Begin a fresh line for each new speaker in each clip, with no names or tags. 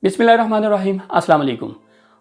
बिस्मिल्लाहिर्रहमानिर्रहीम, अस्सलाम वालेकुम।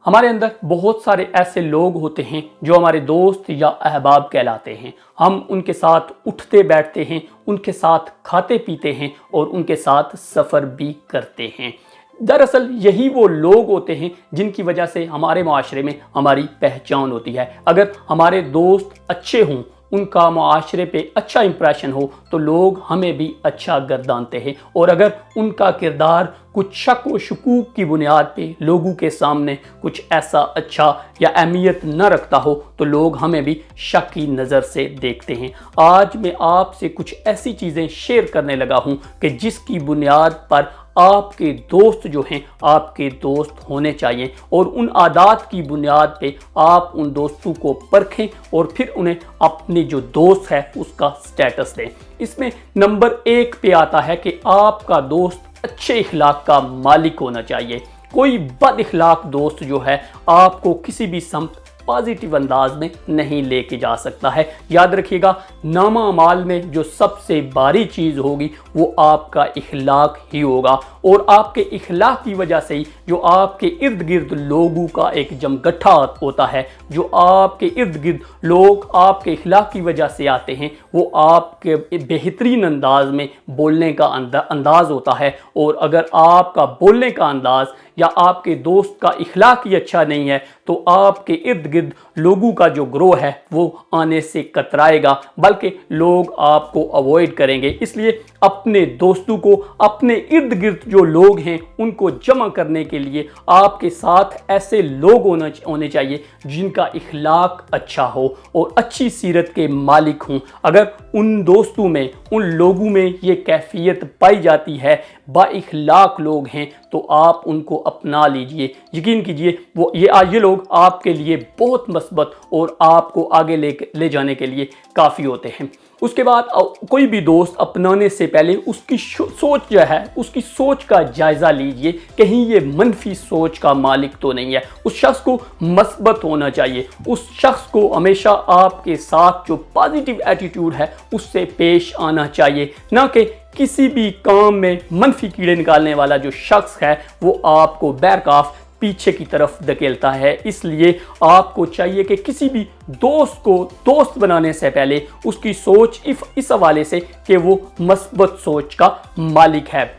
हमारे अंदर बहुत सारे ऐसे लोग होते हैं जो हमारे दोस्त या अहबाब कहलाते हैं। हम उनके साथ उठते बैठते हैं, उनके साथ खाते पीते हैं और उनके साथ सफ़र भी करते हैं। दरअसल यही वो लोग होते हैं जिनकी वजह से हमारे माशरे में हमारी पहचान होती है। अगर हमारे दोस्त अच्छे हों, उनका माशरे पे अच्छा इंप्रेशन हो तो लोग हमें भी अच्छा गर्दानते हैं, और अगर उनका किरदार कुछ शक व शकूक की बुनियाद पे लोगों के सामने कुछ ऐसा अच्छा या अहमियत न रखता हो तो लोग हमें भी शक की नज़र से देखते हैं। आज मैं आपसे कुछ ऐसी चीज़ें शेयर करने लगा हूँ कि जिसकी बुनियाद पर आपके दोस्त जो हैं आपके दोस्त होने चाहिए, और उन आदात की बुनियाद पे आप उन दोस्तों को परखें और फिर उन्हें अपने जो दोस्त है उसका स्टेटस दें। इसमें नंबर 1 पे आता है कि आपका दोस्त अच्छे इखलाक का मालिक होना चाहिए। कोई बद इखलाक दोस्त जो है आपको किसी भी समत पॉजिटिव अंदाज में नहीं लेके जा सकता है। याद रखिएगा, नामा अमाल में जो सबसे भारी चीज़ होगी वो आपका इखलाक ही होगा, और आपके इखलाक की वजह से ही जो आपके इर्द गिर्द लोगों का एक जमगट्ठा होता है, जो आपके इर्द गिर्द लोग आपके इखलाक की वजह से आते हैं, वो आपके बेहतरीन अंदाज में बोलने का अंदाज होता है। और अगर आपका बोलने का अंदाज या आपके दोस्त का इखलाक ही अच्छा नहीं है तो आपके इर्द गिर्द लोगों का जो ग्रोह है वो आने से कतराएगा, बल्कि लोग आपको अवॉइड करेंगे। इसलिए अपने दोस्तों को, अपने इर्द गिर्द जो लोग हैं उनको जमा करने के लिए आपके साथ ऐसे लोग होने चाहिए जिनका इखलाक अच्छा हो और अच्छी सीरत के मालिक हों। अगर उन दोस्तों में, उन लोगों में ये कैफियत पाई जाती है, बाइखलाक लोग हैं, तो आप उनको अपना लीजिए। यकीन कीजिए ये लोग आपके लिए बहुत मस्बत और आपको आगे ले जाने के लिए काफ़ी होते हैं। उसके बाद कोई भी दोस्त अपनाने से पहले उसकी सोच जो है, उसकी सोच का जायज़ा लीजिए, कहीं ये मनफी सोच का मालिक तो नहीं है। उस शख्स को मस्बत होना चाहिए, उस शख्स को हमेशा आपके साथ जो पॉजिटिव एटीट्यूड है उससे पेश आना चाहिए, ना कि किसी भी काम में मनफी कीड़े निकालने वाला जो शख्स है वो आपको बैरकाफ पीछे की तरफ धकेलता है। इसलिए आपको चाहिए कि किसी भी दोस्त को दोस्त बनाने से पहले उसकी सोच इस हवाले से कि वो मस्बत सोच का मालिक है।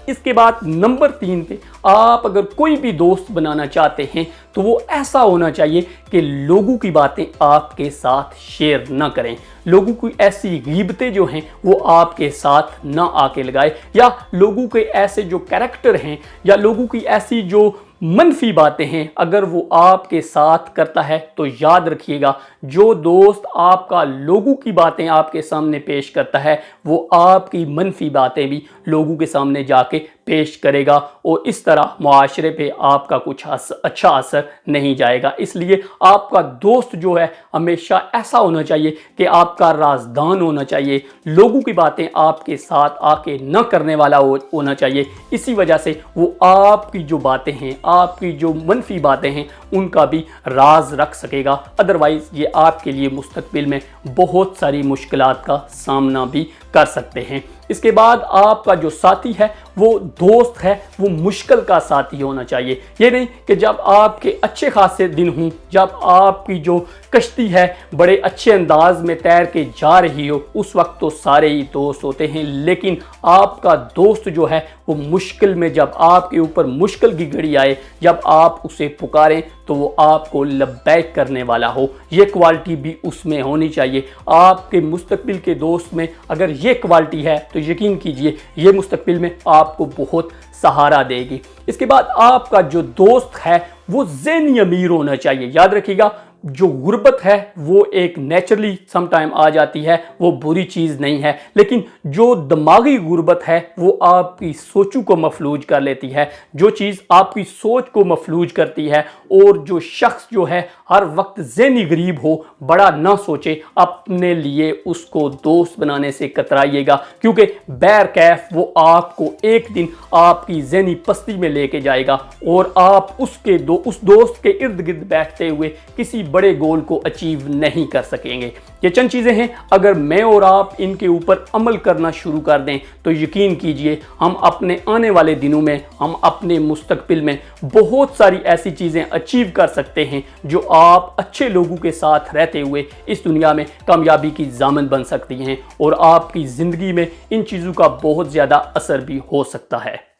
इसके बाद नंबर 3 पे आप अगर कोई भी दोस्त बनाना चाहते हैं तो वो ऐसा होना चाहिए कि लोगों की बातें आपके साथ शेयर ना करें, लोगों की ऐसी गीबतें जो हैं वो आपके साथ ना आके लगाए, या लोगों के ऐसे जो कैरेक्टर हैं या लोगों की ऐसी जो मनफी बातें हैं अगर वो आपके साथ करता है तो याद रखिएगा, जो दोस्त आपका लोगों की बातें आपके सामने पेश करता है वो आपकी मनफी बातें भी लोगों के सामने जाके पेश करेगा, और इस तरह मुआशरे पे आपका कुछ अच्छा असर नहीं जाएगा। इसलिए आपका दोस्त जो है हमेशा ऐसा होना चाहिए कि आपका राजदान होना चाहिए, लोगों की बातें आपके साथ आके न करने वाला होना चाहिए। इसी वजह से वो आपकी जो बातें हैं, आपकी जो मनफी बातें हैं उनका भी राज रख सकेगा। अदरवाइज़ ये आपके लिए मुस्तकबिल में बहुत सारी मुश्किलात का सामना भी कर सकते हैं। इसके बाद आपका जो साथी है, वो दोस्त है, वो मुश्किल का साथी होना चाहिए। ये नहीं कि जब आपके अच्छे खासे दिन हों, जब आपकी जो कश्ती है बड़े अच्छे अंदाज में तैर के जा रही हो, उस वक्त तो सारे ही दोस्त होते हैं, लेकिन आपका दोस्त जो है वो मुश्किल में, जब आपके ऊपर मुश्किल की घड़ी आए, जब आप उसे पुकारें तो वो आपको लब्बैक करने वाला हो, ये क्वालिटी भी उसमें होनी चाहिए। आपके मुस्तकबिल के दोस्त में अगर ये क्वालिटी है तो यकीन कीजिए ये मुस्तकबिल में आपको बहुत सहारा देगी। इसके बाद आपका जो दोस्त है वो ज़हनी अमीर होना चाहिए। याद रखिएगा, जो गुर्बत है वो एक नेचुरली समटाइम आ जाती है, वो बुरी चीज़ नहीं है, लेकिन जो दिमागी गुर्बत है वो आपकी सोचों को मफलूज कर लेती है। जो चीज़ आपकी सोच को मफलूज करती है, और जो शख्स जो है हर वक्त ज़हनी गरीब हो, बड़ा ना सोचे, अपने लिए उसको दोस्त बनाने से कतराइएगा, क्योंकि बैर कैफ वो आपको एक दिन आपकी ज़हनी पस्ती में लेके जाएगा, और आप उस दोस्त के इर्द गिर्द बैठते हुए किसी बड़े गोल को अचीव नहीं कर सकेंगे। ये चंद चीज़ें हैं, अगर मैं और आप इनके ऊपर अमल करना शुरू कर दें तो यकीन कीजिए हम अपने आने वाले दिनों में, हम अपने मुस्तकबिल में बहुत सारी ऐसी चीज़ें अचीव कर सकते हैं जो आप अच्छे लोगों के साथ रहते हुए इस दुनिया में कामयाबी की ज़ामन बन सकती हैं और आपकी ज़िंदगी में इन चीज़ों का बहुत ज़्यादा असर भी हो सकता है।